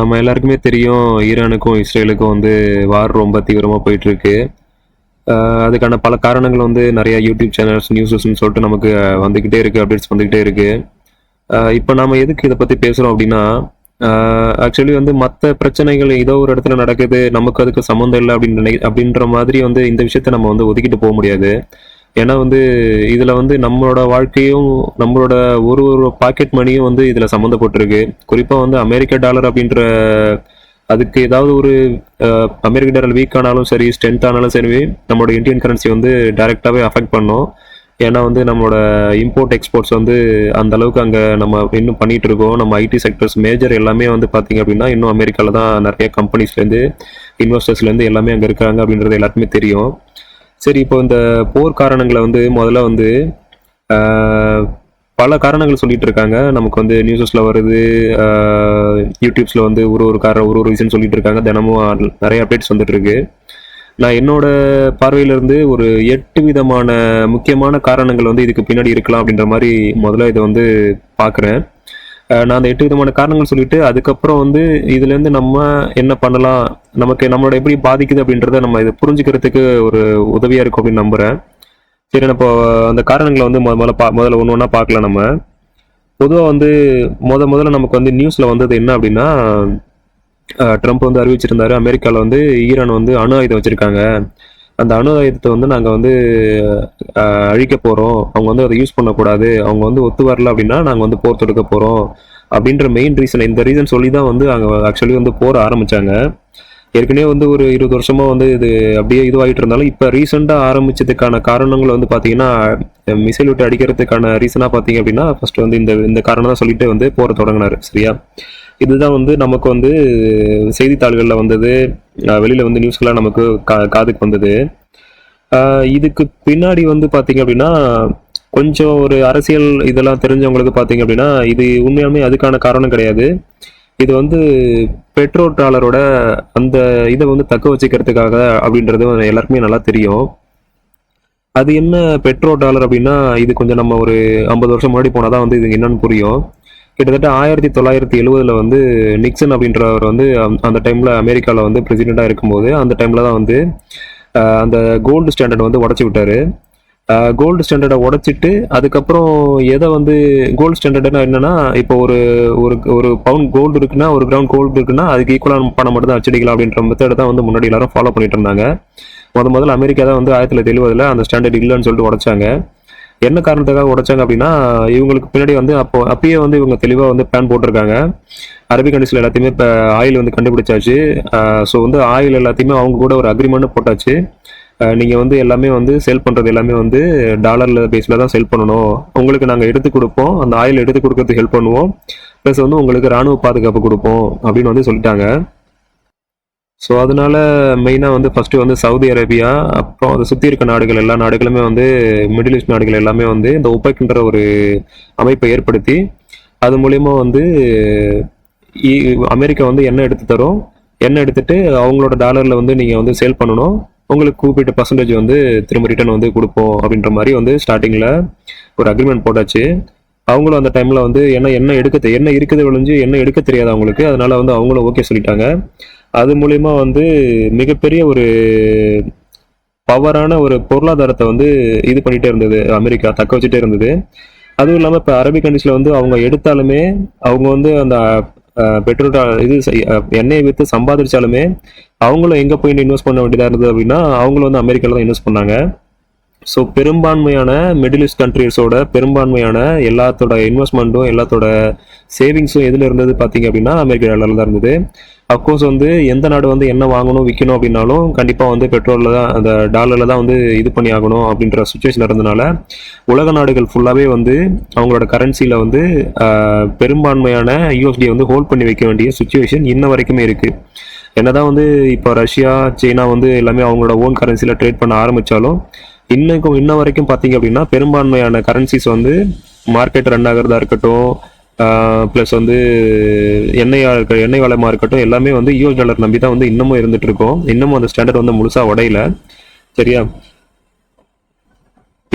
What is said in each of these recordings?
நம்ம எல்லாருக்குமே தெரியும் ஈரானுக்கும் இஸ்ரேலுக்கும் வந்து வார் ரொம்ப தீவிரமாக போயிட்டு இருக்கு. அதுக்கான பல காரணங்கள் வந்து நிறைய யூடியூப் சேனல்ஸ் நியூஸஸ்ன்னு சொல்லிட்டு நமக்கு வந்துக்கிட்டே இருக்கு, அப்டேட்ஸ் வந்துக்கிட்டே இருக்கு. இப்போ நாம எதுக்கு இதை பற்றி பேசுகிறோம் அப்படின்னா, ஆக்சுவலி வந்து மற்ற பிரச்சனைகள் ஏதோ ஒரு இடத்துல நடக்குது, நமக்கு அதுக்கு சம்மந்தம் இல்லை அப்படின்ற மாதிரி வந்து இந்த விஷயத்த நம்ம வந்து ஒதுக்கிட்டு போக முடியாது. ஏன்னா வந்து இதுல வந்து நம்மளோட வாழ்க்கையும் நம்மளோட ஒரு ஒரு பாக்கெட் மணியும் வந்து இதுல சம்மந்தப்பட்டிருக்கு. குறிப்பா வந்து அமெரிக்க டாலர் அப்படின்ற அதுக்கு ஏதாவது ஒரு அமெரிக்க டாலர் வீக் ஆனாலும் சரி, ஸ்ட்ரென்த் ஆனாலும் சரி, நம்மளோட இந்தியன் கரன்சி வந்து டைரக்டாவே அஃபெக்ட் பண்ணும். ஏன்னா வந்து நம்மளோட இம்போர்ட் எக்ஸ்போர்ட்ஸ் வந்து அந்த அளவுக்கு அங்கே நம்ம இன்னும் பண்ணிட்டு இருக்கோம். நம்ம ஐடி செக்டர்ஸ் மேஜர் எல்லாமே வந்து பார்த்தீங்க அப்படின்னா இன்னும் அமெரிக்காவில் தான் நிறைய கம்பெனிஸ்லேருந்து இன்வெஸ்டர்ஸ்லேருந்து எல்லாமே அங்கே இருக்காங்க அப்படின்றது எல்லாருக்குமே தெரியும். சரி, இப்போ இந்த போர் காரணங்களை வந்து முதல்ல வந்து ஆஹ், பல காரணங்கள் சொல்லிட்டு இருக்காங்க. நமக்கு வந்து நியூஸஸ்ல வருது, யூடியூப்ஸ்ல வந்து ஒரு ஒரு காரணம் ஒரு ஒரு ரீசன் சொல்லிட்டு இருக்காங்க. தினமும் நிறைய அப்டேட்ஸ் வந்துட்டு இருக்கு. நான் என்னோட பார்வையில இருந்து ஒரு 8 விதமான முக்கியமான காரணங்கள் வந்து இதுக்கு பின்னாடி இருக்கலாம் அப்படின்ற மாதிரி முதல்ல இதை வந்து பார்க்குறேன். நான் அந்த 8 விதமான காரணங்கள் சொல்லிட்டு அதுக்கப்புறம் வந்து இதுல இருந்து நம்ம என்ன பண்ணலாம், நமக்கு நம்மளோட எப்படி பாதிக்குது அப்படின்றத நம்ம இதை புரிஞ்சுக்கிறதுக்கு ஒரு உதவியா இருக்கும் அப்படின்னு நம்புறேன். சரி, நான் இப்போ அந்த காரணங்களை வந்து முதல்ல ஒன்று ஒன்றா பார்க்கலாம். நம்ம பொதுவாக வந்து முதல்ல நமக்கு வந்து நியூஸ்ல வந்தது என்ன அப்படின்னா, ட்ரம்ப் வந்து அறிவிச்சிருந்தாரு அமெரிக்காவில் வந்து ஈரான் வந்து அணு ஆயுதம் வச்சிருக்காங்க, அந்த அணு ஆயுதத்தை வந்து நாங்கள் வந்து அழிக்க போகிறோம், அவங்க வந்து அதை யூஸ் பண்ணக்கூடாது, அவங்க வந்து ஒத்து வரல அப்படின்னா நாங்கள் வந்து போர் தொடுக்க போகிறோம் அப்படின்ற மெயின் ரீசன், இந்த ரீசன் சொல்லி தான் வந்து அங்கே ஆக்சுவலி வந்து போர் ஆரம்பிச்சாங்க. ஏற்கனவே வந்து ஒரு 20 வருஷமா வந்து இது அப்படியே இதுவாகிட்டு இருந்தாலும் இப்போ ரீசெண்டாக ஆரம்பிச்சதுக்கான காரணங்கள் வந்து பார்த்தீங்கன்னா, மிசைல் விட்டு அடிக்கிறதுக்கான ரீசனாக பார்த்தீங்க அப்படின்னா ஃபர்ஸ்ட் வந்து இந்த இந்த காரணம் தான் சொல்லிட்டு வந்து போரை தொடங்கினாரு. சரியா? இதுதான் வந்து நமக்கு வந்து செய்தித்தாள்களில் வந்தது, வெளியில வந்து நியூஸ்கெல்லாம் நமக்கு காதுக்கு வந்தது. இதுக்கு பின்னாடி வந்து பார்த்தீங்க அப்படின்னா கொஞ்சம் ஒரு அரசியல் இதெல்லாம் தெரிஞ்சவங்களுக்கு பார்த்தீங்க அப்படின்னா இது உண்மையாலுமே அதுக்கான காரணம் கிடையாது. இது வந்து பெட்ரோ டாலரோட அந்த இதை வந்து தக்க வச்சுக்கிறதுக்காக அப்படின்றது எல்லாருக்குமே நல்லா தெரியும். அது என்ன பெட்ரோ டாலர் அப்படின்னா, இது கொஞ்சம் நம்ம ஒரு 50 வருஷம் முன்னாடி போனாதான் வந்து இது என்னன்னு புரியும். கிட்டத்தட்ட 1970 வந்து நிக்சன் அப்படின்றவர் வந்து அந்த டைம்ல அமெரிக்காவில் வந்து பிரசிடெண்டா இருக்கும்போது அந்த டைம்ல தான் வந்து அந்த கோல்டு ஸ்டாண்டர்ட் வந்து உடச்சி விட்டாரு. கோல்டு ஸ்டாண்டர்டை உடைச்சிட்டு அதுக்கப்புறம் எதை வந்து கோல்டு ஸ்டாண்டர்ட்னா என்னன்னா, இப்போ ஒரு ஒரு ஒரு பவுண்ட் கோல்டு இருக்குன்னா, ஒரு கிரவுண்ட் கோல்டு இருக்குன்னா அதுக்கு ஈக்குவலான பணம் மட்டும் தான் அச்சடிக்கலாம் அப்படின்ற மெத்தட் தான் வந்து முன்னாடி எல்லாரும் ஃபாலோ பண்ணிட்டு இருந்தாங்க. முதல்ல அமெரிக்கா தான் வந்து 1970 அந்த ஸ்டாண்டர்ட் இல்லைன்னு சொல்லிட்டு உடைச்சாங்க. என்ன காரணத்துக்காக உடைச்சாங்க அப்படின்னா, இவங்களுக்கு பின்னாடி வந்து அப்பயே வந்து இவங்க தெளிவாக வந்து பிளான் போட்டிருக்காங்க. அரபிக் கண்ட்ரீஸ்ல எல்லாத்தையுமே இப்போ ஆயில் வந்து கண்டுபிடிச்சாச்சு. ஸோ வந்து ஆயில் எல்லாத்தையுமே அவங்க கூட ஒரு அக்ரிமெண்ட் போட்டாச்சு. நீங்க வந்து எல்லாமே வந்து செல் பண்றது எல்லாமே வந்து டாலர்ல பேஸ்ல தான் செல் பண்ணணும். உங்களுக்கு நாங்க எடுத்து கொடுப்போம், அந்த ஆயில் எடுத்து கொடுக்கறதுக்கு ஹெல்ப் பண்ணுவோம், ப்ளஸ் வந்து உங்களுக்கு ராணுவ பாதுகாப்பு கொடுப்போம் அப்படின்னு வந்து சொல்லிட்டாங்க. ஸோ அதனால மெயினாக வந்து ஃபர்ஸ்ட் வந்து சவுதி அரேபியா, அப்புறம் அதை சுற்றி இருக்க நாடுகள் எல்லா நாடுகளுமே வந்து மிடில் ஈஸ்ட் நாடுகள் எல்லாமே வந்து இந்த ஒப்பெக்ன்ற ஒரு அமைப்பை ஏற்படுத்தி அது மூலயமா வந்து அமெரிக்கா வந்து எண்ணெய் எடுத்து தரும், எண்ணெய் எடுத்துட்டு அவங்களோட டாலர்ல வந்து நீங்க வந்து சேல் பண்ணணும், உங்களுக்கு குறிப்பிட்ட பர்சன்டேஜ் வந்து திரும்ப ரிட்டர்ன் வந்து கொடுப்போம் அப்படின்ற மாதிரி வந்து ஸ்டார்டிங்ல ஒரு அக்ரிமெண்ட் போட்டாச்சு. அவங்களும் அந்த டைம்ல வந்து எண்ணெய் எண்ணெய் இருக்குது விளைஞ்சு எண்ணெய் எடுக்க தெரியாது அவங்களுக்கு, அதனால வந்து அவங்களும் ஓகே சொல்லிட்டாங்க. அது மூலயமா வந்து மிகப்பெரிய ஒரு பவரான ஒரு பொருளாதாரத்தை வந்து இது பண்ணிட்டே இருந்தது, அமெரிக்கா தக்க வச்சுட்டே இருந்தது. அதுவும் இல்லாமல் இப்போ அரபிக் கண்ட்ரீஸ்ல வந்து அவங்க எடுத்தாலுமே அவங்க வந்து அந்த பெட்ரோல் இது எண்ணெயை விற்று சம்பாதிச்சாலுமே அவங்களும் எங்கே போய் இன்வெஸ்ட் பண்ண வேண்டியதாக இருந்தது அப்படின்னா அவங்களும் வந்து அமெரிக்காவில் தான் இன்வெஸ்ட் பண்ணாங்க. ஸோ பெரும்பான்மையான மிடில் ஈஸ்ட் கண்ட்ரீஸோட பெரும்பான்மையான எல்லாத்தோட இன்வெஸ்ட்மெண்ட்டும் எல்லாத்தோட சேவிங்ஸும் எதில் இருந்தது பார்த்தீங்க அப்படின்னா அமெரிக்க டாலரில் தான் இருந்தது. அஃப்கோர்ஸ் வந்து எந்த நாடு வந்து என்ன வாங்கணும் விற்கணும் அப்படின்னாலும் கண்டிப்பாக வந்து பெட்ரோலில் தான் அந்த டாலரில் தான் வந்து இது பண்ணி ஆகணும் அப்படின்ற சுச்சுவேஷன் இருந்ததுனால உலக நாடுகள் ஃபுல்லாகவே வந்து அவங்களோட கரன்சியில் வந்து பெரும்பான்மையான யூஎஸ்டியை வந்து ஹோல்ட் பண்ணி வைக்க வேண்டிய சுச்சுவேஷன் இன்ன வரைக்குமே இருக்குது. என்னதான் வந்து இப்போ ரஷ்யா சைனா வந்து எல்லாமே அவங்களோட ஓன் கரன்சியில் ட்ரேட் பண்ண ஆரம்பித்தாலும் இன்ன வரைக்கும் பார்த்தீங்க அப்படின்னா பெரும்பான்மையான கரன்சிஸ் வந்து மார்க்கெட் ரன் ஆகிறதா இருக்கட்டும், ப்ளஸ் வந்து எண்ணெய் வளமாக இருக்கட்டும், எல்லாமே வந்து யூஎஸ் டாலர் நம்பி தான் வந்து இன்னமும் இருந்துட்டு இருக்கோம். இன்னமும் அந்த ஸ்டாண்டர்ட் வந்து முழுசாக உடையல. சரியா?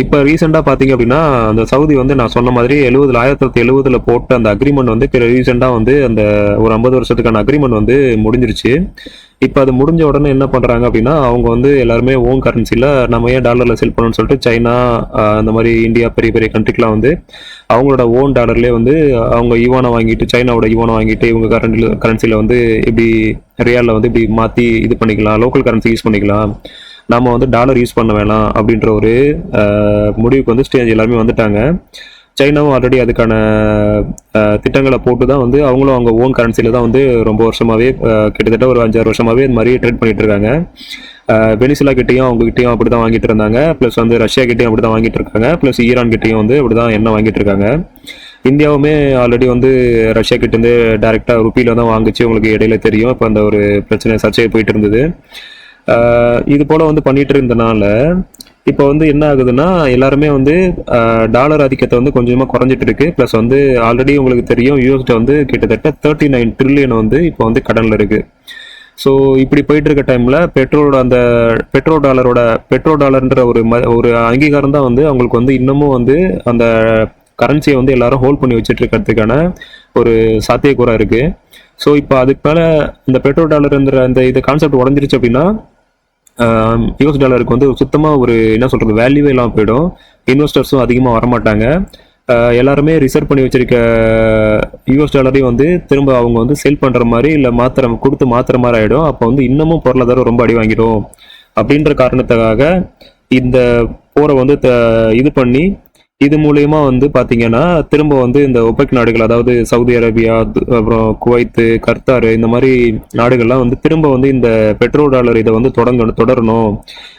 இப்போ ரீசெண்டாக பார்த்தீங்க அப்படின்னா அந்த சவுதி வந்து நான் சொன்ன மாதிரி 1970 போட்ட அந்த அக்ரிமெண்ட் வந்து ரீசெண்டாக வந்து அந்த ஒரு 50 வருஷத்துக்கான அக்ரிமெண்ட் வந்து முடிஞ்சிருச்சு. இப்போ அது முடிஞ்ச உடனே என்ன பண்ணுறாங்க அப்படின்னா அவங்க வந்து எல்லாருமே ஓன் கரன்சியில் நம்ம ஏன் டாலரில் செல் பண்ணணும்னு சொல்லிட்டு சைனா, அந்த மாதிரி இந்தியா பெரிய பெரிய கண்ட்ரிக்கெலாம் வந்து அவங்களோட ஓன் டாலர்லேயே வந்து அவங்க யுவானை வாங்கிட்டு, சைனாவோட யுவானை வாங்கிட்டு இவங்க கரன்சியில் வந்து இப்படி ரியாலில் வந்து இப்படி மாற்றி இது பண்ணிக்கலாம், லோக்கல் கரன்சி யூஸ் பண்ணிக்கலாம், நம்ம வந்து டாலர் யூஸ் பண்ண வேணாம் அப்படின்ற ஒரு முடிவுக்கு வந்து ஸ்டேஜ் எல்லாருமே வந்துட்டாங்க. சைனாவும் ஆல்ரெடி அதுக்கான திட்டங்களை போட்டு தான் வந்து அவங்களும் அவங்க ஓன் கரன்சியில் தான் வந்து ரொம்ப வருஷமாகவே கிட்டத்தட்ட ஒரு 5-6 வருஷமாகவே இது மாதிரி ட்ரேட் பண்ணிட்டு இருக்காங்க. வெனிசுலா கிட்டேயும் அவங்ககிட்டயும் அப்படி தான் வாங்கிட்டு இருந்தாங்க, ப்ளஸ் வந்து ரஷ்யா கிட்டேயும் அப்படி தான் வாங்கிட்டு இருக்காங்க, ப்ளஸ் ஈரான் கிட்டேயும் வந்து அப்படி தான் எண்ணெய் வாங்கிட்டு இருக்காங்க. இந்தியாவுமே ஆல்ரெடி வந்து ரஷ்யா கிட்டேருந்து டைரெக்டாக ருப்பியில் தான் வாங்கிச்சு, உங்களுக்கு இடையில தெரியும். இப்போ அந்த ஒரு பிரச்சனை சர்ச்சை போயிட்டு இருந்தது. இது போல் வந்து பண்ணிட்டு இருந்தனால இப்போ வந்து என்ன ஆகுதுன்னா எல்லாருமே வந்து டாலர் ஆதிக்கத்தை வந்து கொஞ்சமாக குறைஞ்சிட்டு இருக்கு. ப்ளஸ் வந்து ஆல்ரெடி உங்களுக்கு தெரியும் யூஎஸ்ட வந்து கிட்டத்தட்ட 39 ட்ரில்லியன் வந்து இப்போ வந்து கடனில் இருக்கு. ஸோ இப்படி போயிட்டு இருக்க டைமில் பெட்ரோ டாலர்ன்ற ஒரு அங்கீகாரம் தான் வந்து அவங்களுக்கு வந்து இன்னமும் வந்து அந்த கரன்சியை வந்து எல்லாரும் ஹோல்ட் பண்ணி வச்சுட்டு இருக்கிறதுக்கான ஒரு சாத்தியக்கூறா இருக்கு. ஸோ இப்போ அதுக்கு மேலே இந்த பெட்ரோ டாலர்ன்ற அந்த இது கான்செப்ட் உடஞ்சிருச்சு அப்படின்னா யூஎஸ் டாலருக்கு வந்து சுத்தமாக ஒரு என்ன சொல்கிறது வேல்யூவே இல்லாமல் போயிடும். இன்வெஸ்டர்ஸும் அதிகமாக வரமாட்டாங்க. எல்லாருமே ரிசர்வ் பண்ணி வச்சிருக்க யூஎஸ் டாலரையும் வந்து திரும்ப அவங்க வந்து செல் பண்ணுற மாதிரி இல்லை கொடுத்து மாற்றுற மாதிரி ஆகிடும். அப்போ வந்து இன்னமும் பொருளாதாரம் ரொம்ப அடி வாங்கிடும். அப்படின்ற காரணத்துக்காக இந்த போரை வந்து இது பண்ணி இது மூலயமா வந்து பார்த்தீங்கன்னா திரும்ப வந்து இந்த ஒபெக் நாடுகள், அதாவது சவுதி அரேபியா, அப்புறம் குவைத்து, கர்த்தார், இந்த மாதிரி நாடுகள்லாம் வந்து திரும்ப வந்து இந்த பெட்ரோ டாலர் இதை வந்து தொடரணும்.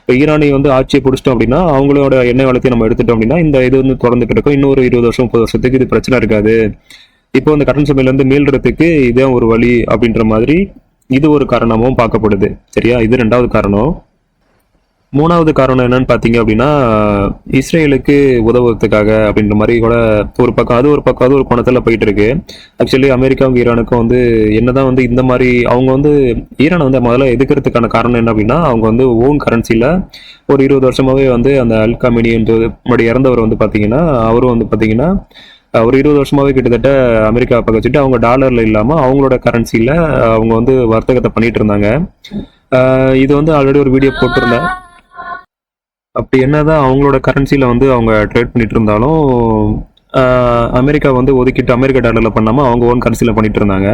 இப்போ ஈரானை வந்து ஆட்சியை பிடிச்சிட்டோம் அப்படின்னா அவங்களோட எண்ணெய் வளத்தையும் நம்ம எடுத்துட்டோம் அப்படின்னா இந்த இது வந்து தொடர்ந்துட்டு இருக்கும். இன்னொரு 20 வருஷம் 30 வருஷத்துக்கு இது பிரச்சனை இருக்காது. இப்போ இந்த கடன் சுமையிலேருந்து மீள்றதுக்கு இதே ஒரு வழி அப்படின்ற மாதிரி இது ஒரு காரணமும் பார்க்கப்படுது. சரியா, இது 2வது காரணம். 3வது காரணம் என்னன்னு பார்த்தீங்க அப்படின்னா இஸ்ரேலுக்கு உதவுறதுக்காக அப்படின்ற மாதிரி கூட ஒரு பக்கம் அது ஒரு கோணத்தில் போயிட்டு இருக்கு. ஆக்சுவலி அமெரிக்காவுக்கும் ஈரானுக்கும் வந்து என்னதான் வந்து இந்த மாதிரி அவங்க வந்து ஈரானை வந்து முதல்ல எதுக்கிறதுக்கான காரணம் என்ன அப்படின்னா அவங்க வந்து ஓன் கரன்சியில் ஒரு 20 வருஷமாகவே வந்து அந்த அல் காமினின்ற முன்னாடி இறந்தவர் வந்து பார்த்தீங்கன்னா அவரும் வந்து பார்த்தீங்கன்னா ஒரு 20 வருஷமாகவே கிட்டத்தட்ட அமெரிக்கா பக்கம் வச்சுட்டு அவங்க டாலரில் இல்லாமல் அவங்களோட கரன்சியில் அவங்க வந்து வர்த்தகத்தை பண்ணிட்டு இருந்தாங்க. இது வந்து ஆல்ரெடி ஒரு வீடியோ போட்டிருந்தேன். அப்படி என்னதான் அவங்களோட கரன்சியில் வந்து அவங்க ட்ரேட் பண்ணிட்டு இருந்தாலும் அமெரிக்கா வந்து ஒதுக்கிட்டு அமெரிக்கா டாலரில் பண்ணாமல் அவங்க ஓன் கரன்சியில் பண்ணிட்டு இருந்தாங்க.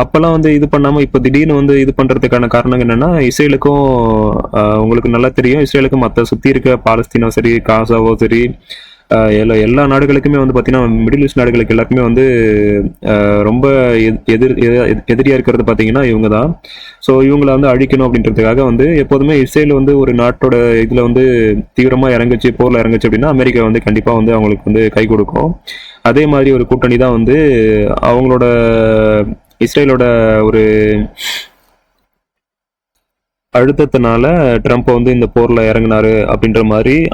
அப்போல்லாம் வந்து இது பண்ணாமல் இப்போ திடீர்னு வந்து இது பண்ணுறதுக்கான காரணம் என்னென்னா இஸ்ரேலுக்கும் உங்களுக்கு நல்லா தெரியும், இஸ்ரேலுக்கும் மற்ற சுற்றி இருக்க பாலஸ்தீனோ சரி, காசாவோ சரி, எல்லா நாடுகளுக்குமே வந்து பார்த்தீங்கன்னா மிடில் ஈஸ்ட் நாடுகளுக்கு எல்லாருக்குமே வந்து ரொம்ப எதிரியாக இருக்கிறது பார்த்தீங்கன்னா இவங்க தான். ஸோ இவங்களை வந்து அழிக்கணும் அப்படின்றதுக்காக வந்து எப்போதுமே இஸ்ரேல் வந்து ஒரு நாட்டோட இதில் வந்து தீவிரமாக போரில் இறங்குச்சு அப்படின்னா அமெரிக்கா வந்து கண்டிப்பாக வந்து அவங்களுக்கு வந்து கை கொடுக்கும். அதே மாதிரி ஒரு கூட்டணி தான் வந்து அவங்களோட இஸ்ரேலோட ஒரு அழுத்தத்தினால ட்ரம்ப் வந்து இந்த போர்ல இறங்கினாரு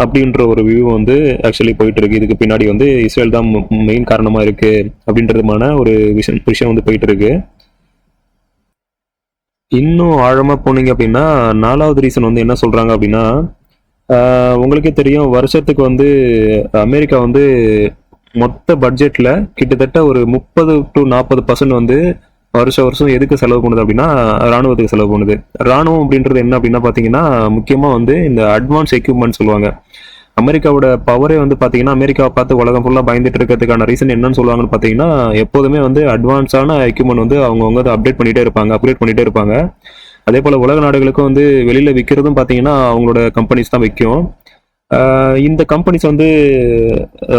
அப்படின்ற ஒரு வியூ வந்து ஆக்சுவலி போயிட்டு இருக்கு. இதுக்கு பின்னாடி வந்து இஸ்ரேல் தான் மெயின் காரணமா இருக்கு அப்படின்றதுமான ஒரு விஷயம் வந்து போயிட்டு இருக்கு. இன்னும் ஆழமா போனீங்க அப்படின்னா 4வது ரீசன் வந்து என்ன சொல்றாங்க அப்படின்னா உங்களுக்கே தெரியும் வருஷத்துக்கு வந்து அமெரிக்கா வந்து மொத்த பட்ஜெட்ல கிட்டத்தட்ட ஒரு 30 to 40% வந்து வருஷம் எதுக்கு செலவு பண்ணுது அப்படின்னா ராணுவத்துக்கு செலவு பண்ணுது. ராணுவம் அப்படின்றது என்ன அப்படின்னா பார்த்தீங்கன்னா முக்கியமாக வந்து இந்த அட்வான்ஸ் எக்யூப்மெண்ட் சொல்லுவாங்க. அமெரிக்காவோட பவரே வந்து பார்த்தீங்கன்னா அமெரிக்காவை பார்த்து உலகம் ஃபுல்லாக பயந்துட்டு இருக்கிறதுக்கான ரீசன் என்னன்னு சொல்லுவாங்கன்னு பார்த்தீங்கன்னா எப்போதுமே வந்து அட்வான்ஸான எக்யூப்மெண்ட் வந்து அவங்க வந்து அப்டேட் பண்ணிட்டே இருப்பாங்க. அதே போல் உலக நாடுகளுக்கும் வந்து வெளியில் விற்கிறதும் பார்த்தீங்கன்னா அவங்களோட கம்பெனிஸ் தான் விற்கும். இந்த கம்பெனிஸ் வந்து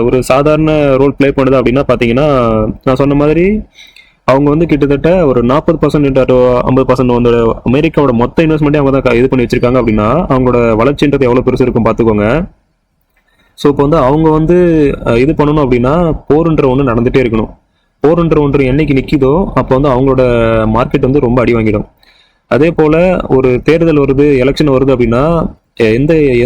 ஒரு சாதாரண ரோல் பிளே பண்ணுது அப்படின்னா பார்த்தீங்கன்னா நான் சொன்ன மாதிரி அவங்க வந்து கிட்டத்தட்ட ஒரு 40% to 50% வந்து அமெரிக்காவோட மொத்த இன்வெஸ்ட்மெண்ட்டே அவங்க தான் இது பண்ணி வச்சிருக்காங்க அப்படின்னா அவங்களோட வளர்ச்சின்றது எவ்வளோ பெருசு இருக்கும் பார்த்துக்கோங்க. ஸோ இப்போ வந்து அவங்க வந்து இது பண்ணணும் அப்படின்னா போருன்ற ஒன்று நடந்துகிட்டே இருக்கணும். போருன்ற ஒன்று என்னைக்கு நிற்கிதோ அப்போ வந்து அவங்களோட மார்க்கெட் வந்து ரொம்ப அடி வாங்கிடும். அதே போல் ஒரு தேர்தல் வருது, எலெக்ஷன் வருது அப்படின்னா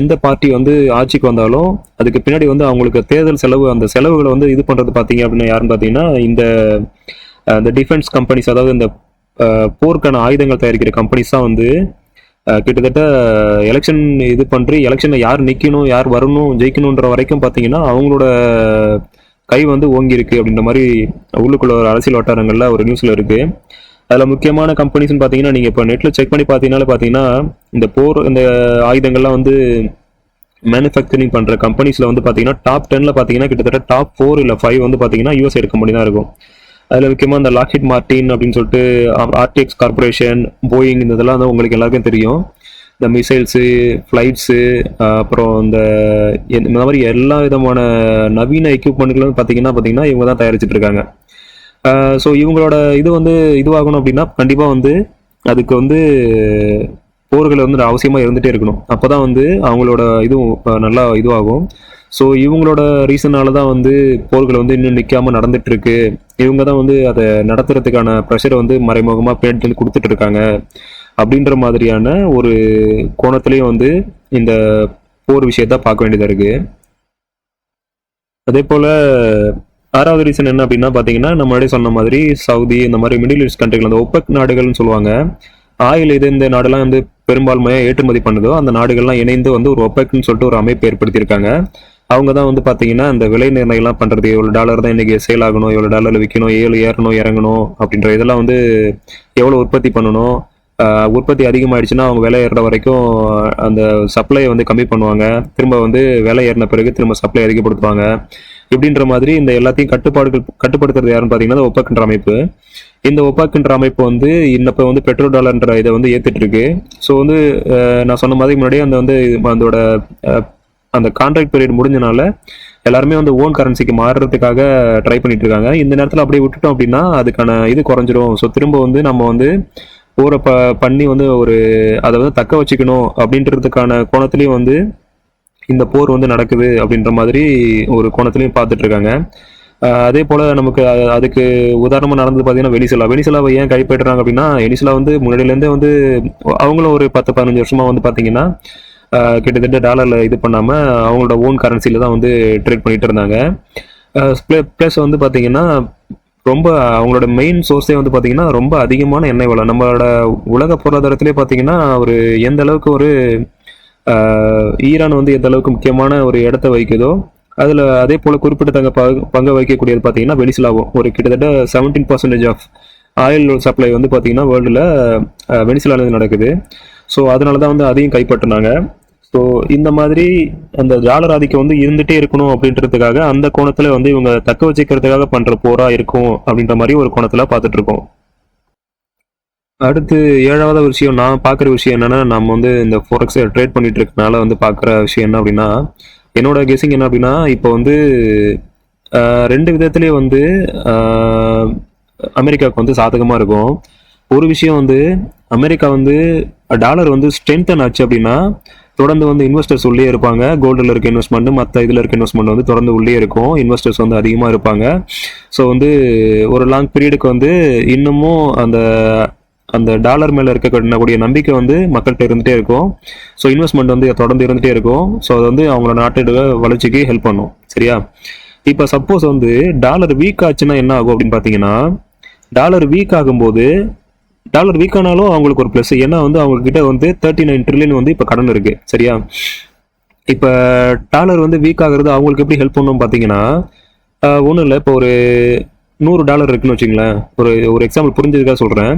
எந்த பார்ட்டி வந்து ஆட்சிக்கு வந்தாலும் அதுக்கு பின்னாடி வந்து அவங்களுக்கு தேர்தல் செலவு, அந்த செலவுகளை வந்து இது பண்ணுறது பார்த்தீங்க அப்படின்னா யாருன்னு பார்த்தீங்கன்னா இந்த டிஃபென்ஸ் கம்பெனிஸ், அதாவது இந்த போருக்கான ஆயுதங்கள் தயாரிக்கிற கம்பெனிஸ் தான் வந்து கிட்டத்தட்ட எலெக்ஷன் இது பண்ணி எலெக்ஷனில் யார் நிற்கணும், யார் வரணும், ஜெயிக்கணுன்ற வரைக்கும் பார்த்தீங்கன்னா அவங்களோட கை வந்து ஓங்கி இருக்கு அப்படின்ற மாதிரி உள்ளுக்குள்ள ஒரு அரசியல் வட்டாரங்களில் ஒரு நியூஸில் இருக்கு. அதில் முக்கியமான கம்பெனிஸ்ன்னு பார்த்தீங்கன்னா நீங்கள் இப்போ நெட்டில் செக் பண்ணி பார்த்தீங்கன்னா இந்த இந்த ஆயுதங்கள்லாம் வந்து மேனுஃபேக்சரிங் பண்ணுற கம்பெனிஸில் வந்து பார்த்தீங்கன்னா டாப் 10ல் பார்த்தீங்கன்னா கிட்டத்தட்ட டாப் 4 இல்லை 5 வந்து பார்த்தீங்கன்னா யூஎஸ்ஏ கம்பெனி தான் இருக்கும். அதில் முக்கியமாக இந்த லாக்ஹீட் மார்டின் அப்படின்னு சொல்லிட்டு ஆர்டிஎக்ஸ் கார்பரேஷன், போயிங், இந்த இதெல்லாம் வந்து உங்களுக்கு எல்லாருக்கும் தெரியும். இந்த மிசைல்ஸு, ஃப்ளைட்ஸு, அப்புறம் இந்த மாதிரி எல்லா விதமான நவீன எக்யூப்மெண்ட்களும் பார்த்தீங்கன்னா இவங்க தான் தயாரிச்சுட்டு இருக்காங்க. ஸோ இவங்களோட இது வந்து இதுவாகணும் அப்படின்னா கண்டிப்பாக வந்து அதுக்கு வந்து போர்கள் வந்து அவசியமாக இருந்துகிட்டே இருக்கணும். அப்போ தான் வந்து அவங்களோட இதுவும் நல்லா இதுவாகும். ஸோ இவங்களோட ரீசனால தான் வந்து போர்கள் வந்து இன்னும் நிற்காமல் நடந்துட்டு இருக்கு. இவங்க தான் வந்து அதை நடத்துறதுக்கான ப்ரெஷரை வந்து மறைமுகமாக பின்னாடி வந்து கொடுத்துட்டு இருக்காங்க அப்படின்ற மாதிரியான ஒரு கோணத்துலேயும் வந்து இந்த போர் விஷயத்த பார்க்க வேண்டியதாக இருக்கு. அதே போல் 6வது ரீசன் என்ன அப்படின்னா பார்த்தீங்கன்னா நம்ம முன்னாடி சொன்ன மாதிரி சவுதி, இந்த மாதிரி மிடில் ஈஸ்ட் கண்ட்ரிகள், அந்த ஒப்பெக் நாடுகள்னு சொல்லுவாங்க. ஆயில் இந்த நாடுலாம் வந்து பெரும்பான்மையாக ஏற்றுமதி பண்ணுதோ அந்த நாடுகள்லாம் இணைந்து வந்து ஒரு ஒப்பெக்னு சொல்லிட்டு ஒரு அமைப்பு ஏற்படுத்தியிருக்காங்க. அவங்க தான் வந்து பார்த்தீங்கன்னா அந்த விலை நிர்ணயம்லாம் பண்ணுறது, எவ்வளோ டாலர் தான் இன்றைக்கி சேல் ஆகணும், எவ்வளோ டாலரில் விற்கணும், ஏறணும் இறங்கணும் அப்படின்ற இதெல்லாம் வந்து எவ்வளோ உற்பத்தி பண்ணணும், உற்பத்தி அதிகமாகிடுச்சுன்னா அவங்க விலை ஏறுற வரைக்கும் அந்த சப்ளையை வந்து கம்மி பண்ணுவாங்க, திரும்ப வந்து விலை ஏறின பிறகு திரும்ப சப்ளை அதிகப்படுத்துவாங்க. இப்படின்ற மாதிரி இந்த எல்லாத்தையும் கட்டுப்படுத்துறது யாருன்னு பார்த்தீங்கன்னா ஒப்பெக்ன்ற அமைப்பு. இந்த ஒப்பெக்ன்ற அமைப்பு வந்து இன்னப்போ வந்து பெட்ரோல் டாலர்ன்ற இதை வந்து ஏற்றுட்டு இருக்கு. ஸோ வந்து நான் சொன்ன மாதிரி முன்னாடியே அதோட அந்த கான்ட்ராக்ட் பீரியட் முடிஞ்சனால எல்லாருமே வந்து ஓன் கரன்சிக்கு மாறுறதுக்காக ட்ரை பண்ணிட்டு இருக்காங்க. இந்த நேரத்தில் அப்படியே விட்டுட்டோம் அப்படின்னா அதுக்கான இது குறைஞ்சிரும். ஸோ திரும்ப வந்து நம்ம வந்து போரை பண்ணி வந்து அதை வந்து தக்க வச்சுக்கணும் அப்படின்றதுக்கான கோணத்துலேயும் வந்து இந்த போர் வந்து நடக்குது அப்படின்ற மாதிரி ஒரு கோணத்துலையும் பார்த்துட்டு இருக்காங்க. அதே போல் நமக்கு அதுக்கு உதாரணமாக நடந்தது பார்த்தீங்கன்னா வெனிசுலாவை ஏன் கைப்பற்றுறாங்க அப்படின்னா வெனிசுலா வந்து முன்னாடியிலேருந்தே வந்து அவங்களும் ஒரு 10-15 வருஷமாக வந்து பார்த்தீங்கன்னா கிட்டத்தட்ட டாலரில் இது பண்ணாமல் அவங்களோட ஓன் கரன்சியில் தான் வந்து ட்ரேட் பண்ணிட்டு இருந்தாங்க. ப்ளஸ் வந்து பார்த்தீங்கன்னா ரொம்ப அவங்களோட மெயின் சோர்ஸே வந்து பார்த்தீங்கன்னா ரொம்ப அதிகமான எண்ணெய் வளம். நம்மளோட உலக பொருளாதாரத்திலே பார்த்தீங்கன்னா ஒரு எந்த அளவுக்கு ஒரு ஈரான் வந்து எந்த அளவுக்கு முக்கியமான ஒரு இடத்த வைக்குதோ அதில் அதே போல் குறிப்பிட்ட பங்கு வகிக்கக்கூடியது பார்த்தீங்கன்னா வெனிசுலாவும் ஒரு கிட்டத்தட்ட 17% ஆஃப் ஆயில் சப்ளை வந்து பார்த்தீங்கன்னா வேர்ல்டில் வெனிசுலாவில் நடக்குது. ஸோ அதனால தான் வந்து அதையும் கைப்பற்றினாங்க. ஸோ இந்த மாதிரி அந்த டாலர் ஆதிக்கம் வந்து இருந்துகிட்டே இருக்கணும் அப்படின்றதுக்காக அந்த கோணத்தில் வந்து இவங்க தக்க வச்சுக்கிறதுக்காக பண்ணுற போராக இருக்கும் அப்படின்ற மாதிரி ஒரு கோணத்தில் பார்த்துட்டு இருக்கோம். அடுத்து 7வது விஷயம் நான் பார்க்குற விஷயம் என்னன்னா, நம்ம வந்து இந்த ஃபோரெக்ஸ் ட்ரேட் பண்ணிட்டு இருக்கனால வந்து பார்க்குற விஷயம் என்ன அப்படின்னா, என்னோட கெஸிங் என்ன அப்படின்னா இப்போ வந்து 2 விதத்துலேயே வந்து அமெரிக்காவுக்கு வந்து சாதகமாக இருக்கும். ஒரு விஷயம் வந்து அமெரிக்கா வந்து டாலர் வந்து ஸ்ட்ரென்தன் ஆச்சு அப்படின்னா தொடர்ந்து வந்து இன்வெஸ்டர்ஸ் உள்ளே இருப்பாங்க. கோல்டில் இருக்க இன்வெஸ்ட்மெண்ட், மற்ற இதில் இருக்க இன்வெஸ்ட்மெண்ட் வந்து தொடர்ந்து உள்ளே இருக்கும். இன்வெஸ்டர்ஸ் வந்து அதிகமாக இருப்பாங்க. ஸோ வந்து ஒரு லாங் பீரியடுக்கு வந்து இன்னமும் அந்த டாலர் மேலே இருக்கக்கூடிய நம்பிக்கை வந்து மக்கள்கிட்ட இருந்துகிட்டே இருக்கும். ஸோ இன்வெஸ்ட்மெண்ட் வந்து தொடர்ந்து இருந்துகிட்டே இருக்கும். ஸோ அது வந்து அவங்களோட நாட்டோட வளர்ச்சிக்கு ஹெல்ப் பண்ணும். சரியா? இப்போ சப்போஸ் வந்து டாலர் வீக் ஆச்சுன்னா என்ன ஆகும் அப்படின்னு பார்த்தீங்கன்னா, டாலர் வீக் ஆகும்போது டாலர் வீக் ஆனாலும் அவங்களுக்கு ஒரு ப்ளஸ். ஏன்னா வந்து அவங்கக்கிட்ட வந்து 39 ட்ரில்லியன் வந்து இப்போ கடன் இருக்குது. சரியா? இப்போ டாலர் வந்து வீக் ஆகுறது அவங்களுக்கு எப்படி ஹெல்ப் பண்ணணும் பார்த்தீங்கன்னா, ஒன்றும் இல்லை, இப்போ ஒரு $100 இருக்குன்னு வச்சுங்களேன். ஒரு எக்ஸாம்பிள் புரிஞ்சதுக்காக சொல்கிறேன்.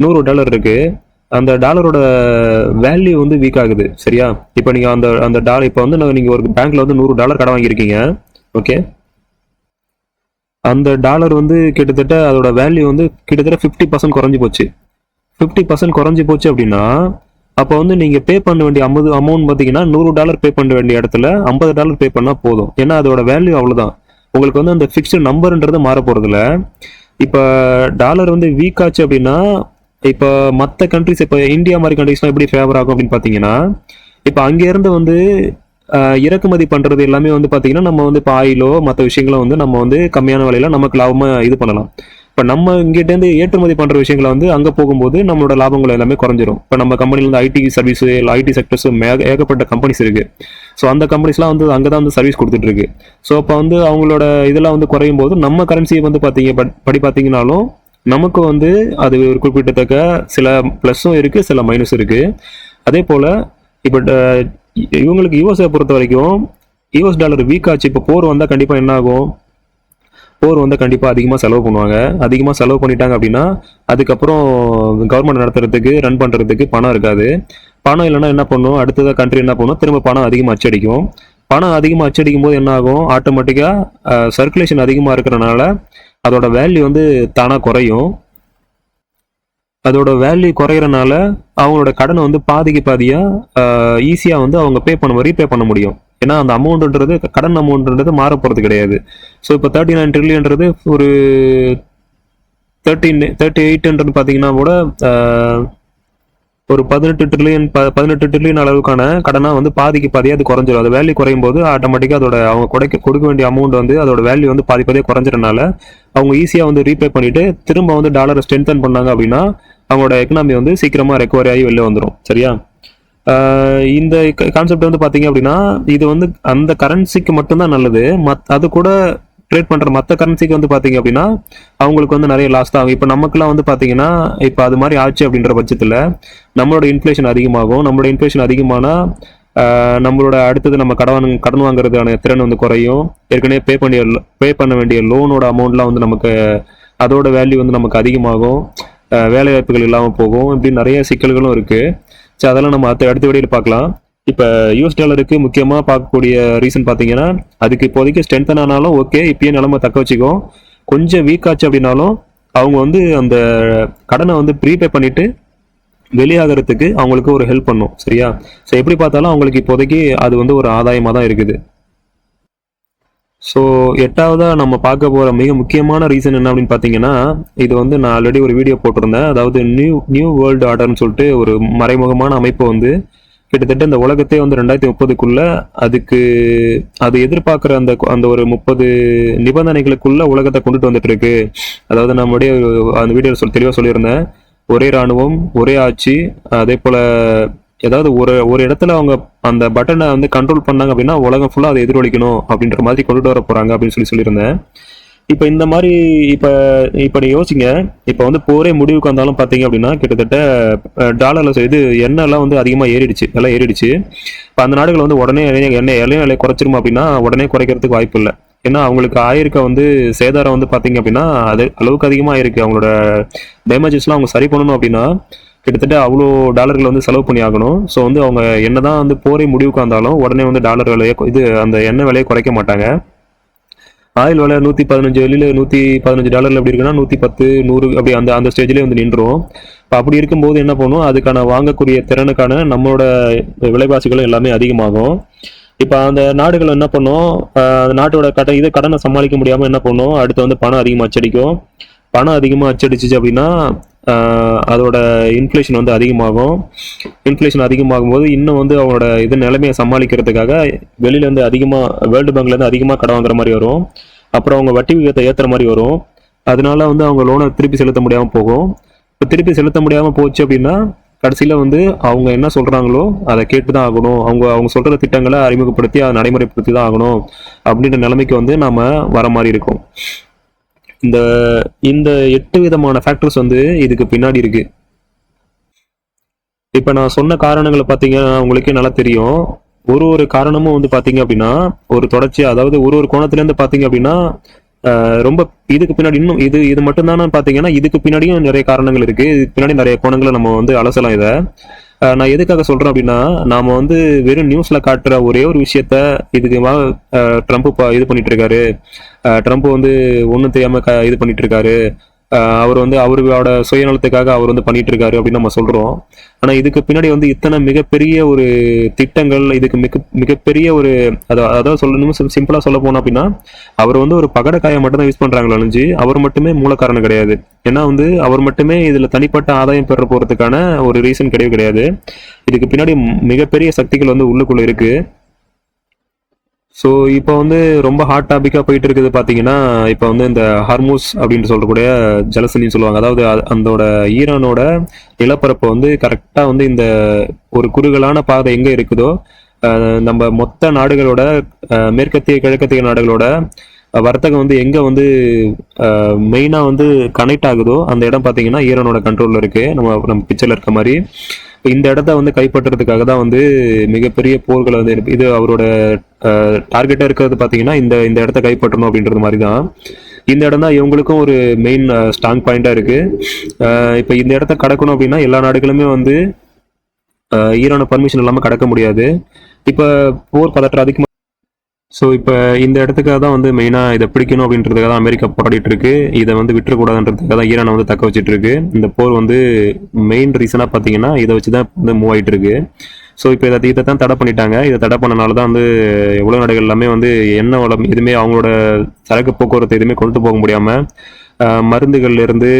$100 இருக்கு. அந்த டாலரோட வேல்யூ வந்து வீக் ஆகுது. சரியா? இப்போ நீங்கள் அந்த டாலர் இப்போ வந்து நீங்கள் ஒரு பேங்க்ல வந்து $100 கடன் வாங்கியிருக்கீங்க. ஓகே, அந்த டாலர் வந்து கிட்டத்தட்ட அதோட வேல்யூ வந்து கிட்டத்தட்ட 50% குறைஞ்சி போச்சு. 50% குறைஞ்சி போச்சு அப்படின்னா அப்போ வந்து நீங்கள் பே பண்ண வேண்டிய அமௌண்ட் பார்த்தீங்கன்னா $100 பே பண்ண வேண்டிய இடத்துல $50 பே பண்ணால் போதும். ஏன்னா அதோட வேல்யூ அவ்வளோதான். உங்களுக்கு வந்து அந்த ஃபிக்ஸ்டு நம்பர்ன்றது மாற போகிறதில்ல. இப்போ டாலர் வந்து வீக் ஆச்சு அப்படின்னா இப்போ மற்ற கண்ட்ரிஸ், இப்போ இந்தியா மாதிரி கண்ட்ரிஸ்லாம் எப்படி ஃபேவர் ஆகும் அப்படின்னு பார்த்தீங்கன்னா, இப்போ அங்கேருந்து வந்து இறக்குமதி பண்ணுறது எல்லாமே வந்து பார்த்தீங்கன்னா நம்ம வந்து இப்போ ஆயிலோ மற்ற விஷயங்களும் வந்து நம்ம வந்து கம்மியான விலையில நமக்கு லாபமாக இது பண்ணலாம். இப்போ நம்ம இங்கிட்டேருந்து ஏற்றுமதி பண்ணுற விஷயங்களை வந்து அங்கே போகும்போது நம்மளோட லாபங்கள் எல்லாமே குறைஞ்சிரும். இப்போ நம்ம கம்பெனியில் வந்து ஐடி சர்வீஸ், ஐடி செக்டர்ஸ் ஏகப்பட்ட கம்பெனிஸ் இருக்குது. ஸோ அந்த கம்பெனிஸ்லாம் வந்து அங்கே தான் வந்து சர்வீஸ் கொடுத்துட்ருக்கு. ஸோ அப்போ வந்து அவங்களோட இதெல்லாம் வந்து குறையும் போது நம்ம கரன்சியை வந்து பார்த்தீங்கன்னாலும் நமக்கு வந்து அது ஒரு குறிப்பிட்டத்தக்க சில ப்ளஸ்ஸும் இருக்குது, சில மைனஸும் இருக்குது. அதே போல் இப்போ இவங்களுக்கு யூஎஸ்ஐ பொறுத்த வரைக்கும் யூஎஸ் டாலர் வீக் ஆச்சு. இப்போ போர் வந்தால் கண்டிப்பாக என்ன ஆகும்? போர் வந்து கண்டிப்பாக அதிகமாக செலவு பண்ணுவாங்க. அதிகமாக செலவு பண்ணிட்டாங்க அப்படின்னா அதுக்கப்புறம் கவர்மெண்ட் நடத்துறதுக்கு ரன் பண்ணுறதுக்கு பணம் இருக்காது. பணம் இல்லைன்னா என்ன பண்ணும்? அடுத்ததாக கண்ட்ரி என்ன பண்ணும்? திரும்ப பணம் அதிகமாக அச்சடிக்கும். பணம் அதிகமாக அச்சடிக்கும் போது என்ன ஆகும்? ஆட்டோமேட்டிக்காக சர்க்குலேஷன் அதிகமாக இருக்கிறனால அதோட வேல்யூ வந்து தானாக குறையும். அதோட வேல்யூ குறையிறனால அவங்களோட கடனை வந்து பாதிக்கு பாதியாக ஈஸியாக வந்து அவங்க ரீபே பண்ண முடியும். ஏன்னா அந்த அமௌண்ட்ன்றது கடன் அமௌண்ட்ன்றது மாற போகிறது கிடையாது. ஸோ இப்போ 39 ட்ரில்லியன்றது ஒரு 38 பார்த்தீங்கன்னா கூட ஒரு 18 ட்ரில்லியன் அளவுக்கான கடனாக வந்து பாதிக்கு பாதியாக அது குறைஞ்சிடும். அது வேல்யூ குறையும் போது ஆட்டோமேட்டிக்காக அதோட அவங்க கொடுக்க வேண்டிய அமௌண்ட் வந்து அதோட வேல்யூ வந்து பாதியாக குறைஞ்சிறனால அவங்க ஈஸியாக வந்து ரீபே பண்ணிட்டு திரும்ப வந்து டாலரை ஸ்ட்ரென்தன் பண்ணாங்க அப்படின்னா அவங்களோட எக்கனாமி வந்து சீக்கிரமாக ரெக்கவரி ஆகி வெளில வந்துடும். சரியா? இந்த கான்செப்ட் வந்து பார்த்தீங்க அப்படின்னா இது வந்து அந்த கரன்சிக்கு மட்டும்தான் நல்லது. அது கூட ட்ரேட் பண்ணுற மற்ற கரன்சிக்கு வந்து பார்த்தீங்க அப்படின்னா அவங்களுக்கு வந்து நிறைய லாஸ் தான் ஆகும். இப்போ நமக்குலாம் வந்து பார்த்தீங்கன்னா இப்போ அது மாதிரி ஆச்சு அப்படின்ற பட்சத்தில் நம்மளோட இன்ஃப்ளேஷன் அதிகமாகும். நம்மளோட இன்ஃப்ளேஷன் அதிகமானால் நம்மளோட அடுத்தது நம்ம கடன் வாங்குறதுக்கான திறன் வந்து குறையும். ஏற்கனவே பே பண்ண வேண்டிய லோனோட அமௌண்ட்லாம் வந்து நமக்கு அதோட வேல்யூ வந்து நமக்கு அதிகமாகும். வேலை வாய்ப்புகள் இல்லாமல் போகும். இப்படி நிறைய சிக்கல்களும் இருக்குது. ஸோ அதெல்லாம் நம்ம அடுத்த வீடியோவில் பார்க்கலாம். இப்போ யூஎஸ் டாலருக்கு முக்கியமாக பார்க்கக்கூடிய ரீசன் பார்த்தீங்கன்னா அதுக்கு இப்போதைக்கு ஸ்ட்ரென்தன் ஆனாலும் ஓகே, இப்பயே நிலமை தக்க வச்சுக்கும். கொஞ்சம் வீக் ஆச்சு அப்படின்னாலும் அவங்க வந்து அந்த கடனை வந்து ப்ரீபே பண்ணிட்டு வெளியாகிறதுக்கு அவங்களுக்கு ஒரு ஹெல்ப் பண்ணும். சரியா? ஸோ எப்படி பார்த்தாலும் அவங்களுக்கு இப்போதைக்கு அது வந்து ஒரு ஆதாயமாக தான் இருக்குது. ஸோ எட்டாவதாக நம்ம பார்க்க போகிற மிக முக்கியமான ரீசன் என்ன அப்படின்னு பார்த்தீங்கன்னா இது வந்து நான் ஆல்ரெடி ஒரு வீடியோ போட்டிருந்தேன். அதாவது நியூ வேர்ல்டு ஆர்டர்னு சொல்லிட்டு ஒரு மறைமுகமான அமைப்பு வந்து கிட்டத்தட்ட இந்த உலகத்தையே வந்து 2030க்குள்ள அது எதிர்பார்க்குற அந்த ஒரு 30 நிபந்தனைகளுக்குள்ள உலகத்தை கொண்டுட்டு வந்துட்டு இருக்கு. அதாவது நம்மளுடைய அந்த வீடியோ தெளிவாக சொல்லியிருந்தேன். ஒரே இராணுவம், ஒரே ஆட்சி, அதே போல் ஏதாவது ஒரு இடத்துல அவங்க அந்த பட்டனை வந்து கண்ட்ரோல் பண்ணாங்க அப்படின்னா உலகம் ஃபுல்லாக அதை எதிரொலிக்கணும் அப்படின்ற மாதிரி கொண்டுட்டு வர போகிறாங்க அப்படின்னு சொல்லியிருந்தேன். இப்போ இந்த மாதிரி இப்போ நீ யோசிங்க. இப்போ வந்து போரே முடிவுக்கு வந்தாலும் பார்த்தீங்க அப்படின்னா கிட்டத்தட்ட டாலரில் எண்ணெய்லாம் வந்து அதிகமாக ஏறிடுச்சு. இப்போ அந்த நாடுகள் வந்து உடனே எண்ணெய் குறைச்சிருமா அப்படின்னா உடனே குறைக்கிறதுக்கு வாய்ப்பு இல்லை. ஏன்னா அவங்களுக்கு ஆயிருக்க வந்து சேதாரம் வந்து பார்த்தீங்க அப்படின்னா அது அளவுக்கு அதிகமாக இருக்குது. அவங்களோட டேமேஜஸ்லாம் அவங்க சரி பண்ணணும் அப்படின்னா கிட்டத்தட்ட அவ்வளோ டாலர்கள் வந்து செலவு பண்ணி ஆகணும். ஸோ வந்து அவங்க என்னதான் வந்து போரே முடிவுக்கு வந்தாலும் உடனே வந்து டாலர் விலையை அந்த எண்ணெய் விலையை குறைக்க மாட்டாங்க. ஆயில் விலை 115 வெளியில் $115 எப்படி இருக்குன்னா 110, 100 அப்படி அந்த ஸ்டேஜ்லேயே வந்து நின்றுரும். இப்போ அப்படி இருக்கும்போது என்ன பண்ணும்? அதுக்கான வாங்கக்கூடிய திறனுக்கான நம்மளோட விலைவாசிகளும் எல்லாமே அதிகமாகும். இப்போ அந்த நாடுகள் என்ன பண்ணும்? அந்த நாட்டோட கடனை சமாளிக்க முடியாமல் என்ன பண்ணும்? அடுத்து வந்து பணம் அதிகமாக அச்சடிக்கும். பணம் அதிகமாக அச்சடிச்சிச்சு அப்படின்னா அதோட இன்ஃப்ளேஷன் வந்து அதிகமாகும். இன்ஃப்ளேஷன் அதிகமாகும் போது இன்னும் வந்து அவங்களோட நிலைமையை சமாளிக்கிறதுக்காக வெளியிலேருந்து அதிகமாக வேர்ல்டு பேங்க்லேருந்து அதிகமாக கடன் வாங்குற மாதிரி வரும். அப்புறம் அவங்க வட்டி விகிதத்தை ஏற்றுற மாதிரி வரும். அதனால வந்து அவங்க லோனை திருப்பி செலுத்த முடியாமல் போகும். இப்போ திருப்பி செலுத்த முடியாமல் போச்சு அப்படின்னா கடைசியில் வந்து அவங்க என்ன சொல்கிறாங்களோ அதை கேட்டு தான் ஆகணும். அவங்க சொல்கிற திட்டங்களை அறிமுகப்படுத்தி அதை நடைமுறைப்படுத்தி தான் ஆகணும் அப்படின்ற நிலைமைக்கு வந்து நாம் வர மாதிரி இருக்கும். இந்த 8 விதமான ஃபேக்டர்ஸ் வந்து இதுக்கு பின்னாடி இருக்கு. இப்ப நான் சொன்ன காரணங்களை பார்த்தீங்கன்னா உங்களுக்கே நல்லா தெரியும். ஒரு காரணமும் வந்து பார்த்தீங்க அப்படின்னா ஒரு தொடர்ச்சியா, அதாவது ஒரு கோணத்துலேருந்து பார்த்தீங்க அப்படின்னா ரொம்ப இதுக்கு பின்னாடி இன்னும் இது மட்டும்தானே பார்த்தீங்கன்னா இதுக்கு பின்னாடியும் நிறைய காரணங்கள் இருக்கு. இதுக்கு பின்னாடி நிறைய கோணங்களை நம்ம வந்து அலசலாம். இதை நான் எதுக்காக சொல்றேன் அப்படின்னா நாம வந்து வெறும் நியூஸ்ல காட்டுற ஒரே ஒரு விஷயத்த இதுக்கு ட்ரம்ப் இது பண்ணிட்டு இருக்காரு. ட்ரம்ப் வந்து ஒன்றும் தெரியாம இது பண்ணிட்டு இருக்காரு. அவர் வந்து அவரோட சுயநலத்துக்காக அவர் வந்து பண்ணிட்டு இருக்காரு அப்படின்னு நம்ம சொல்றோம். ஆனா இதுக்கு பின்னாடி வந்து இத்தனை மிகப்பெரிய ஒரு திட்டங்கள், இதுக்கு மிகப்பெரிய ஒரு அதாவது சொல்லணும் சிம்பிளா சொல்ல போனோம் அப்படின்னா அவர் வந்து ஒரு பகடக்காயை மட்டும் தான் யூஸ் பண்றாங்களோ அழிஞ்சு அவர் மட்டுமே மூல காரணம் கிடையாது. ஏன்னா வந்து அவர் மட்டுமே இதுல தனிப்பட்ட ஆதாயம் பெற போறதுக்கான ஒரு ரீசன் கிடையாது. இதுக்கு பின்னாடி மிகப்பெரிய சக்திகள் வந்து உள்ளுக்குள்ள இருக்கு. ஸோ இப்போ வந்து ரொம்ப ஹாட் டாப்பிக்காக போயிட்டு இருக்குது பார்த்தீங்கன்னா இப்போ வந்து இந்த ஹார்மூஸ் அப்படின்னு சொல்லக்கூடிய ஜலசந்தின்னு சொல்லுவாங்க. அதாவது அதோட ஈரானோட நிலப்பரப்பை வந்து கரெக்டாக வந்து இந்த ஒரு குறுகலான பாதை எங்கே இருக்குதோ நம்ம மொத்த நாடுகளோட மேற்கத்திய கிழக்கத்திய நாடுகளோட வர்த்தகம் வந்து எங்கே வந்து மெயினாக வந்து கனெக்ட் ஆகுதோ அந்த இடம் பார்த்தீங்கன்னா ஈரானோட கண்ட்ரோலில் இருக்குது. நம்ம பிக்சரில் இருக்க மாதிரி இந்த இடத்த வந்து கைப்பற்றுறதுக்காக தான் வந்து மிகப்பெரிய போர்களை வந்து இது அவரோட டார்கெட்டாக இருக்கிறது பார்த்தீங்கன்னா இந்த இந்த இடத்த கைப்பற்றணும் அப்படின்றது மாதிரி தான். இந்த இடம் தான் இவங்களுக்கும் ஒரு மெயின் ஸ்ட்ராங் பாயிண்டாக இருக்குது. இப்போ இந்த இடத்த கடக்கணும் அப்படின்னா எல்லா நாடுகளுமே வந்து ஈரான பர்மிஷன் இல்லாமல் கடக்க முடியாது. இப்போ போர் பதற்றம் அதிகமாக. ஸோ இப்போ இந்த இடத்துக்காக தான் வந்து மெயினாக இதை பிடிக்கணும் அப்படின்றதுக்காக தான் அமெரிக்கா போராடிட்டு இருக்கு. இதை வந்து விட்டுறக்கூடாதுன்றதுக்காக தான் ஈரானை வந்து தக்க வச்சுட்டு இருக்கு. இந்த போர் வந்து மெயின் ரீசனாக பார்த்தீங்கன்னா இதை வச்சு தான் வந்து மூவ் ஆகிட்டு இருக்கு. ஸோ இப்போ இதை தான் தடை பண்ணிட்டாங்க. இதை தடை பண்ணனால தான் வந்து உலக நாடுகள் எல்லாமே வந்து எண்ணெய் வளம் எதுவுமே அவங்களோட சரக்கு போக்குவரத்து எதுவுமே கொண்டு போக முடியாமல் மருந்துகள்லேருந்து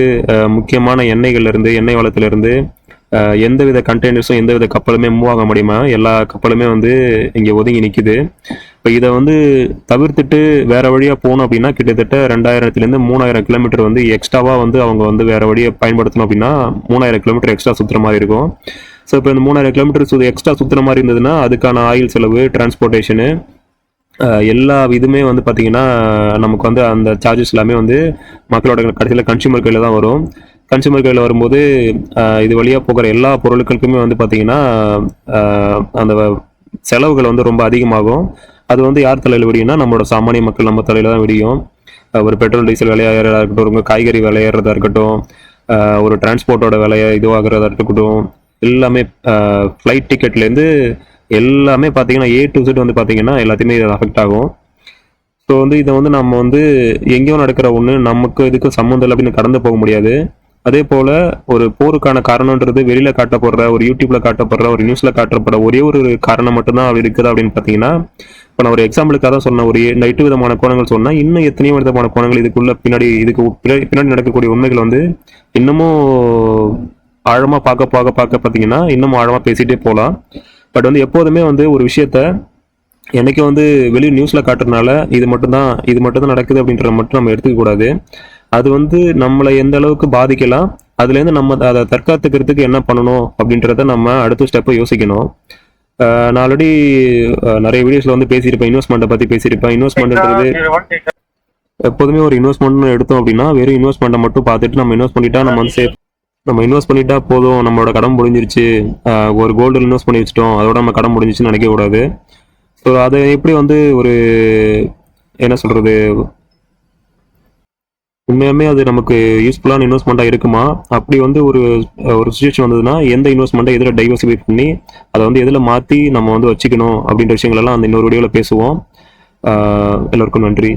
முக்கியமான எண்ணெய்கள்லேருந்து எண்ணெய் வளத்திலேருந்து எந்தவித கண்டெய்னர்ஸும் எந்தவித கப்பலுமே மூவ் ஆக முடியுமா எல்லா கப்பலுமே வந்து இங்கே ஒதுங்கி நிற்கிது. இப்போ இதை வந்து தவிர்த்துட்டு வேற வழியாக போகணும் அப்படின்னா கிட்டத்தட்ட 2000 3000 கிலோமீட்டர் வந்து எக்ஸ்ட்ராவாக வந்து அவங்க வந்து வேற வழியை பயன்படுத்தணும் அப்படின்னா 3000 கிலோமீட்டர் எக்ஸ்ட்ரா சுற்றுற மாதிரி இருக்கும். ஸோ இப்போ இந்த 3000 கிலோமீட்டர் எக்ஸ்ட்ரா சுற்றுற மாதிரி இருந்ததுன்னா அதுக்கான ஆயில் செலவு, டிரான்ஸ்போர்ட்டேஷனு, எல்லா இதுவுமே வந்து பார்த்தீங்கன்னா நமக்கு வந்து அந்த சார்ஜஸ் எல்லாமே வந்து மக்களோட கடைசியில் கன்சியூமர் கையில் தான் வரும். கன்சியூமர் கையில் வரும்போது இது வழியாக போகிற எல்லா பொருட்களுக்குமே வந்து பார்த்தீங்கன்னா அந்த செலவுகள் வந்து ரொம்ப அதிகமாகும். அது வந்து யார் தலையில் விடியும்னா நம்மளோட சாமானிய மக்கள் நம்ம தலையில் தான் விடியும். ஒரு பெட்ரோல் டீசல் விலையாகிறதா இருக்கட்டும், ஒரு காய்கறி விலையேறதா இருக்கட்டும், ஒரு டிரான்ஸ்போர்ட்டோட விலையை இதுவாகிறதா இருக்கட்டும், எல்லாமே ஃப்ளைட் டிக்கெட்லேருந்து எல்லாமே பார்த்தீங்கன்னா A to Z வந்து பார்த்தீங்கன்னா எல்லாத்தையுமே இது அஃபெக்ட் ஆகும். ஸோ வந்து இதை வந்து நம்ம வந்து எங்கேயோ நடக்கிற ஒன்று நமக்கு இதுக்கு சம்மந்தம் இல்லை அப்படின்னு கடந்து போக முடியாது. அதே போல் ஒரு போருக்கான காரணன்றது வெளியில் காட்டப்படுற, ஒரு யூடியூப்பில் காட்டப்படுற, ஒரு நியூஸில் காட்டப்படுற ஒரே ஒரு காரணம் மட்டும்தான் அது இருக்குது அப்படின்னு பார்த்தீங்கன்னா, இப்போ நான் ஒரு எக்ஸாம்பிளுக்காக தான் சொன்னேன். ஒரு 8 விதமான கோணங்கள் சொன்னால் இன்னும் எத்தனையோ விதமான கோணங்கள் இதுக்குள்ள பின்னாடி நடக்கக்கூடிய உண்மைகள் வந்து இன்னமும் ஆழமாக பார்க்க பார்த்தீங்கன்னா இன்னமும் ஆழமாக பேசிகிட்டே போகலாம். பட் வந்து எப்போதுமே வந்து ஒரு விஷயத்த என்னைக்கு வந்து வெளியே நியூஸில் காட்டுறதுனால இது மட்டும்தான் நடக்குது அப்படின்றத மட்டும் நம்ம எடுத்துக்க கூடாது. அது வந்து நம்மளை எந்த அளவுக்கு பாதிக்கலாம், அதுலேருந்து நம்ம அதை தற்காத்துக்கிறதுக்கு என்ன பண்ணணும் அப்படின்றத நம்ம அடுத்த ஸ்டெப்பை யோசிக்கணும். நான் ஆல்ரெடி நிறைய வீடியோஸில் வந்து பேசியிருப்பேன், இன்வெஸ்ட்மெண்ட்டை பற்றி பேசியிருப்பேன். இன்வெஸ்ட்மெண்ட்ன்றது எப்போதுமே ஒரு இன்வெஸ்ட்மெண்ட்னு எடுத்தோம் அப்படின்னா வெறும் இன்வெஸ்ட்மெண்ட்டை மட்டும் பார்த்துட்டு நம்ம இன்வெஸ்ட் பண்ணிட்டா போதும், நம்மளோட கடன் முடிஞ்சிருச்சு, ஒரு கோல்டு இன்வெஸ்ட் பண்ணி வச்சுட்டோம் அதோட நம்ம கடன் முடிஞ்சிச்சுன்னு நினைக்க கூடாது. ஸோ அதை எப்படி வந்து ஒரு என்ன சொல்கிறது, உண்மையாலுமே அது நமக்கு யூஸ்ஃபுல்லான இன்வெஸ்ட்மெண்ட்டாக இருக்குமா, அப்படி வந்து ஒரு சுச்சுவேஷன் வந்ததுன்னா எந்த இன்வெஸ்ட்மெண்ட்டை எதில் டைவர்சிஃபை பண்ணி அதை வந்து எதில் மாற்றி நம்ம வந்து வச்சுக்கணும் அப்படின்ற விஷயங்களெல்லாம் அந்த இன்னொரு வீடியோவில் பேசுவோம். எல்லோருக்கும் நன்றி.